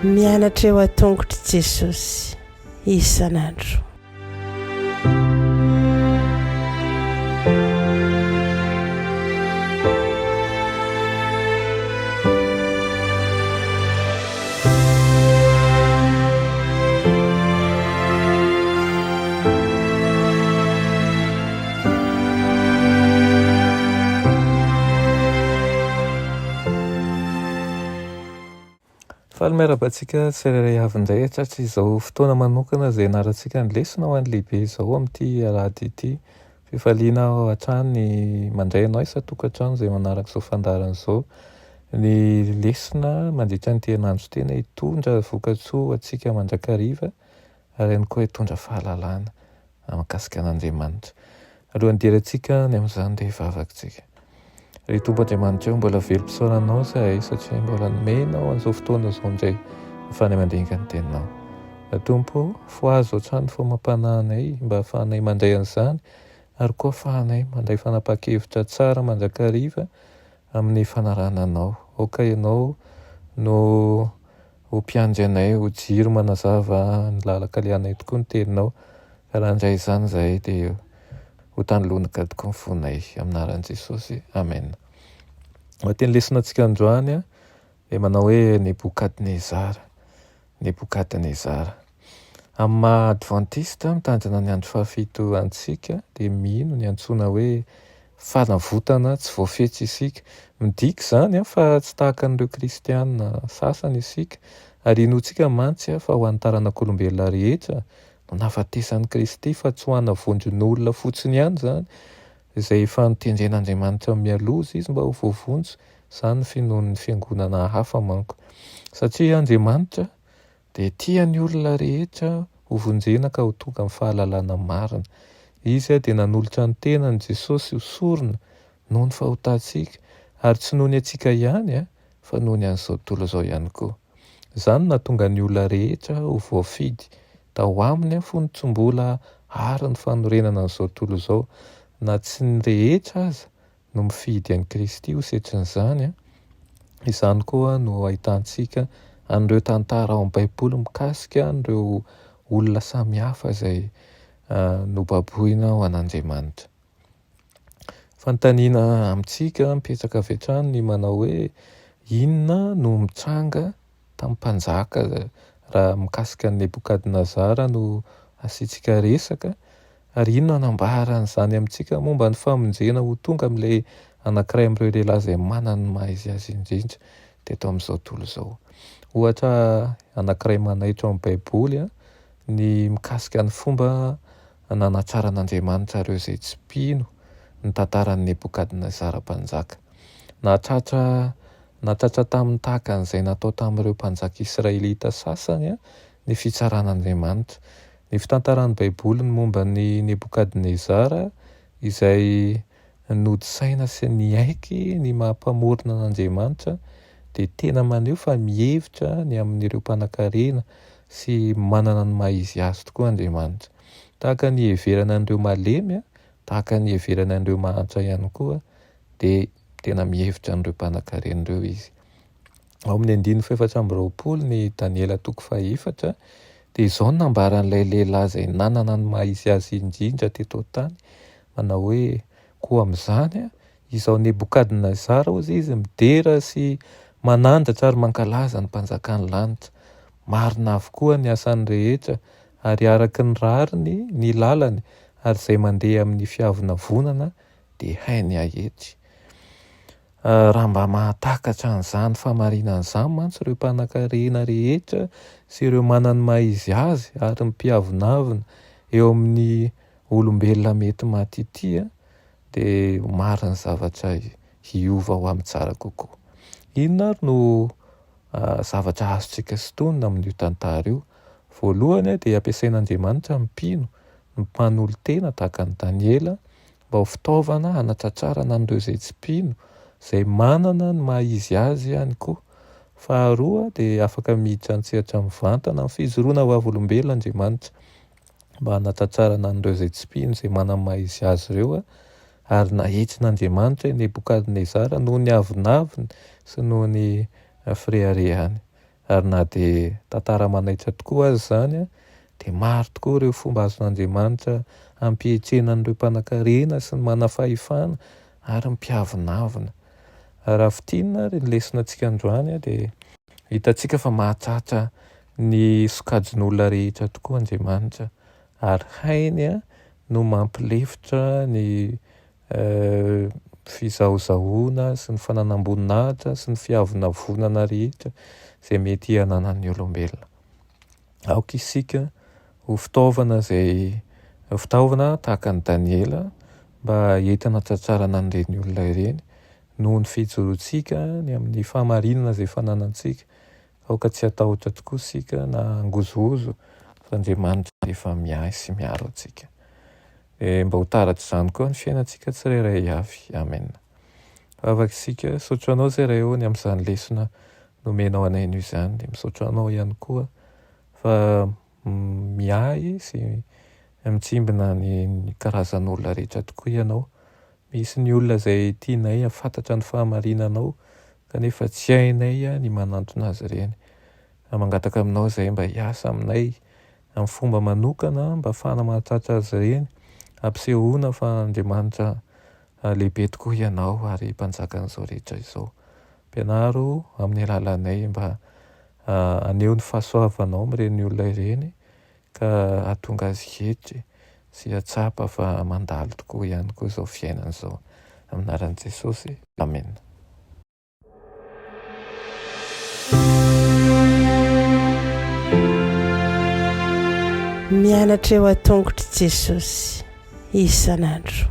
Mianatra eo a-tongotry Jesosy isan'andro. Fahalmerabantsika tsirairay avindray satria izao fotoana manokana izay anarantsika ny lesona ho an'ny lehibe izao amin'ity alahady ity. Fifaliana ao an-trano mandray anao isa-tokantrano izay manaraka izao fandarana izao. Ny lesona mandritra ny herinandro tena hitondra vokatsoa antsika mandrakariva ary ihany koa hitondra fahalalana mahakasika an'Andriamanitra. Alohan'ny dirantsika ny amin'izany dia vavakantsika. Ry Tompoandriamanitra eo mbola velom-pisaoranao zahay satria mbola nomenao an'izao fotoana izao indray mifany mandinika ny teninao. Tompo, foazo hatrany fomam-pananay mba ahafahanay mandray an'izany ary koa ahafahanay mandray fanapa-kevitra tsara mandrakariva amin'ny fanarana anao. Oka ianao no ho mpiandry anay, ho jiro manazava ny lalaka lianay tokoa ny teninao. Ka raha indray izany zahay dia ho tanolonika tokoa ny fonay aminaran'i Jesosy. Amen. Teny lesonantsika androany dia manao hoe Nebokadnezara. Nebokadnezara. Amin'ny maha-adventista mitandrina ny andro fahafito antsika dia mino ny antsoina hoe fanavotana tsy voafetsy isika. Midika izany fa tsy tahaka an'ireo kristianina sasany isika ary inoantsika mantsy fa ho an'ny taranak'olombelona rehetra no nahafatesan'i Kristy fa tsy ho an'ny vondron'olona fotsiny ihany izany izay efa nitendren'Andriamanitra mialoza izy mba ho voavonjy. Izany ny finoan'ny fiangonana hafa manko satria Andriamanitra dia tian'ny olona rehetra ho vonjena ka ho tonga amin'ny fahalalana marina. Izy dia nanolotra ny tenan'i Jesosy ho sorona noho ny fahotantsika ary tsy noho ny antsika ihany fa noho ny an'izao tontolo izao ihany koa. Izany nahatonga ny olona rehetra ho voafidy tao aminy fony tsy mbola ary ny fanorenana an'izao tontolo izao na tsy ny rehetra aza no mifidy an'i Kristy ho setrin'izany. Izany koa no ahitantsika an'ireo tantara ao amin'ny Baiboly mikasika an'ireo olona samihafa izay nobaboina ho an'Andriamanitra. Fanontaniana amintsika mipetraka avy hatrany ny manao hoe inona no mitranga tamin'ny mpanjaka raha mikasika ny Nebokadnezara no asiantsika resaka ary inona nambaran'izany amintsika momba ny famonjena ho tonga amin'ilay anankiray amin'ireo lehilahy izay manana ny maha izy azy indrindra teto amin'izao tontolo izao. Ohatra anankiray manaitra ao amin'ny Baiboly ny mikasika ny fomba nanatraran'Andriamanitra ireo izay tsy mpino ny tantaran'ny Nebokadnezara mpanjaka. Nahatratra tamin'ny tahaka an'izay natao tamin'ireo mpanjaka Israelita sasany ny fitsaran'Andriamanitra. Ny fitantaran'ny Baiboly ny momba ny Nebokadnezara izay nodisaina sy niaiky ny mahampamorona an'Andriamanitra dia tena maneho fa mihevitra ny amin'ireo mpanankarena sy manana ny maha izy azy tokoa Andriamanitra. Tahaka ny heverana an'ireo malemy, tahaka ny heverana an'ireo mahantra ihany koa dia tena mihevitra an'ireo mpanankarena ireo izy. Ao amin'ny 1420 ny Daniela 4 dia izao no nambaran'ilay lehilahy izay nanana ny maha izy azy indrindra teto tany manao hoe koa amin'izany izao Nebokadnezara hozy izy midera sy manandratra ary mankalaza ny mpanjakany lanitra. Marina avokoa ny asan'ny rehetra ary araka ny rariny ny lalany ary izay mandeha amin'ny fiavona vonana dia hainy ahety. Raha mba mahatakatra an'izany famarinan'izany mantsy ireo mpanankarena rehetra sy ireo manana maha izy azy ary mpiavonavina eo amin'ny olombelona mety maty ity dia marina zavatra hiova ho amin'ny tsara kokoa. Inona ary no zavatra azontsika sintonina amin'io tantara io? Voalohany dia ampiasain'Andriamanitra mpino mpanolor tena tahaka ny Daniela mba ho fitaovana hanatratrarana an'ireo izay tsy mpino izay manana ny maha izy azy ihany koa. Faharoa dia afaka miditra antsehatra mivantana amin'ny fijoroana ho avy olombelona Andriamanitra mba hanatratrarana an'ireo izay tsy mpino izay manana ny maha izy azy ireo ary nahitsin'Andriamanitra ny Nebokadnezara noho ny avinaviny sy noho ny firehariany. Ary na dia tantara manaitra tokoa azy zany dia maro tokoa ireo fomba azon'Andriamanitra ampihetsenan'ireo mpanan-karena sy ny manafahefana ary mpiavinavina. Raha fitinina ny lesinantsika androany dia hitantsika fa mahatratra ny sokajin'olona rehetra tokoa Andriamanitra, ary hainy no mampilefitra ny fizahozahoana sy ny fananam-boninahitra sy ny fiavinavonana rehetra izay mety hananan'ny olombelona. Aoka isika ho fitaovana tahaka ny Daniela mba entina tratrarana an'ireny olona ireny noho ny fijoroantsika ny amin'ny fahamarinana izay fananantsika. Aoka tsy hatahotra tokoa isika na angozogozo fa Andriamanitra efa miahy sy miaro antsika. Mba ho taratra izany koa ny fiainantsika tsirairay avy. Amen. Afaka isika saotra anao izay iray eo ny amin'izany lesona nomenao anay izany, dia misaotra anao ihany koa fa miahy sy mitsimbina ny karazan'olona rehetra tokoa ianao. Misy ny olona izay tianay hafantatra ny fahamarinanao kanefa tsy hainay ny manantona azy ireny. Mangataka aminao izay mba hiasa aminay amin'ny fomba manokana mba ahafahana mahatratra azy ireny, ampisehoana fa Andriamanitra lehibe tokoa ianao ary mpanjakan'izao rehetra izao. Mpianaro amin'ny alalanay mba aneho ny fahasoavanao amin'ireny olona ireny ka hahatonga azy hetra sy hatsapa fa mandalo tokoa ihany koa izao fiainana izao. Amin'ny anaran'i Jesosy. Amen. Mianatra eo an-tongotry Jesosy isan'andro.